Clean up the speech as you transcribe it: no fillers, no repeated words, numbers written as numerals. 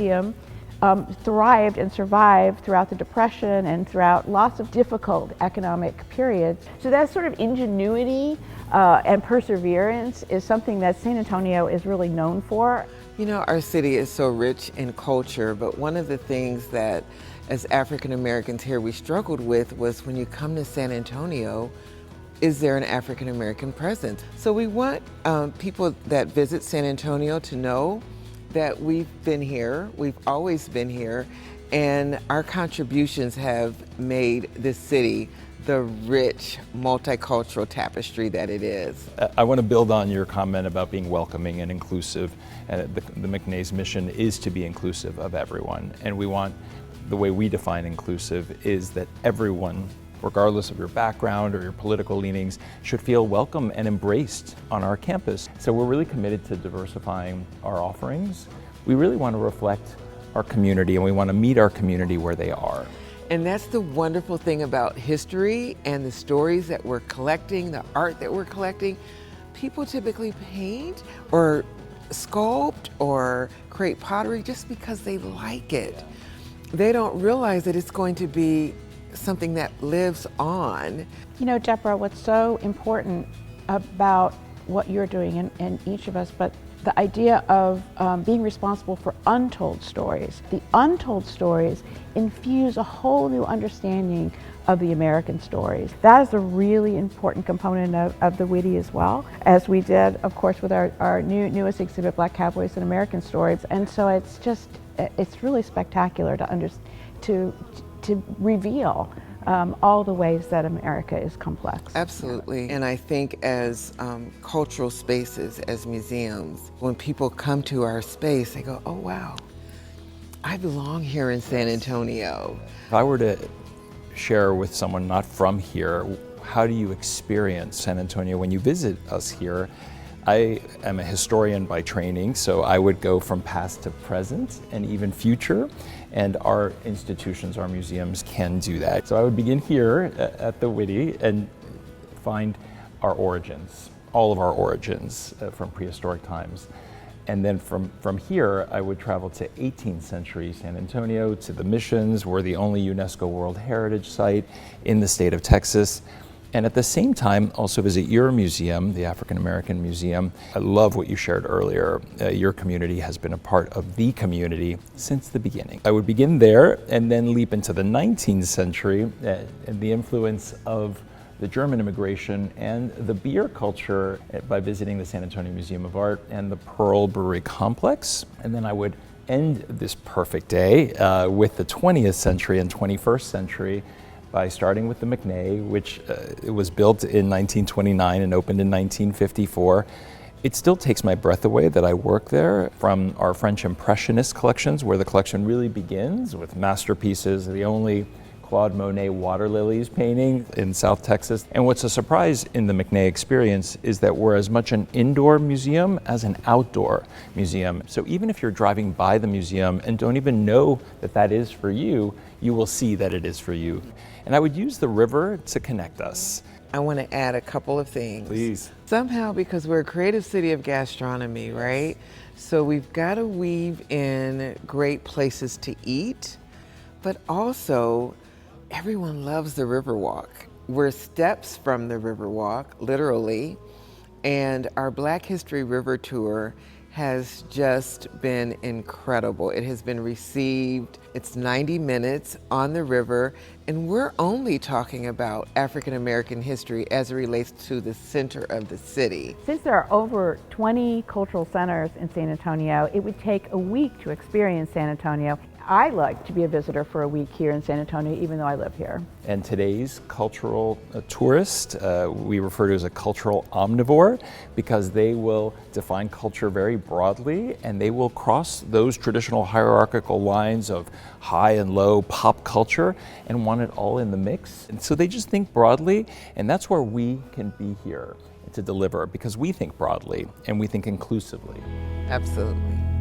Museum thrived and survived throughout the Depression and throughout lots of difficult economic periods. So that sort of ingenuity and perseverance is something that San Antonio is really known for. You know, our city is so rich in culture, but one of the things that as African Americans here we struggled with was when you come to San Antonio, is there an African American presence? So we want people that visit San Antonio to know that we've been here, we've always been here, and our contributions have made this city the rich, multicultural tapestry that it is. I want to build on your comment about being welcoming and inclusive. The McNay's mission is to be inclusive of everyone, and we want, the way we define inclusive is that everyone, regardless of your background or your political leanings, should feel welcome and embraced on our campus. So we're really committed to diversifying our offerings. We really want to reflect our community, and we want to meet our community where they are. And that's the wonderful thing about history and the stories that we're collecting, the art that we're collecting. People typically paint or sculpt or create pottery just because they like it. They don't realize that it's going to be something that lives on. You know, Deborah, what's so important about what you're doing and each of us, but the idea of being responsible for untold stories. The untold stories infuse a whole new understanding of the American stories. That is a really important component of the Witte as well, as we did, of course, with our newest exhibit, Black Cowboys and American Stories. And so it's just, it's really spectacular to reveal all the ways that America is complex. Absolutely. And I think as cultural spaces, as museums, when people come to our space, they go, oh wow, I belong here in San Antonio. If I were to share with someone not from here, how do you experience San Antonio when you visit us here? I am a historian by training, so I would go from past to present and even future, and our institutions, our museums can do that. So I would begin here at the Witte and find our origins, all of our origins from prehistoric times. And then from here, I would travel to 18th century San Antonio, to the Missions. We're the only UNESCO World Heritage Site in the state of Texas. And at the same time, also visit your museum, the African American Museum. I love what you shared earlier. Your community has been a part of the community since the beginning. I would begin there and then leap into the 19th century and the influence of the German immigration and the beer culture by visiting the San Antonio Museum of Art and the Pearl Brewery Complex. And then I would end this perfect day with the 20th century and 21st century by starting with the McNay, which it was built in 1929 and opened in 1954. It still takes my breath away that I work there, from our French Impressionist collections, where the collection really begins with masterpieces, the only Claude Monet water lilies painting in South Texas. And what's a surprise in the McNay experience is that we're as much an indoor museum as an outdoor museum. So even if you're driving by the museum and don't even know that that is for you, you will see that it is for you. And I would use the river to connect us. I want to add a couple of things. Please. Somehow, because we're a creative city of gastronomy, right? So we've got to weave in great places to eat, but also everyone loves the Riverwalk. We're steps from the Riverwalk, literally, and our Black History River Tour has just been incredible. It has been received. It's 90 minutes on the river, and we're only talking about African American history as it relates to the center of the city. Since there are over 20 cultural centers in San Antonio, it would take a week to experience San Antonio. I like to be a visitor for a week here in San Antonio, even though I live here. And today's cultural tourist, we refer to as a cultural omnivore, because they will define culture very broadly, and they will cross those traditional hierarchical lines of high and low pop culture and want it all in the mix. And so they just think broadly, and that's where we can be here to deliver, because we think broadly and we think inclusively. Absolutely.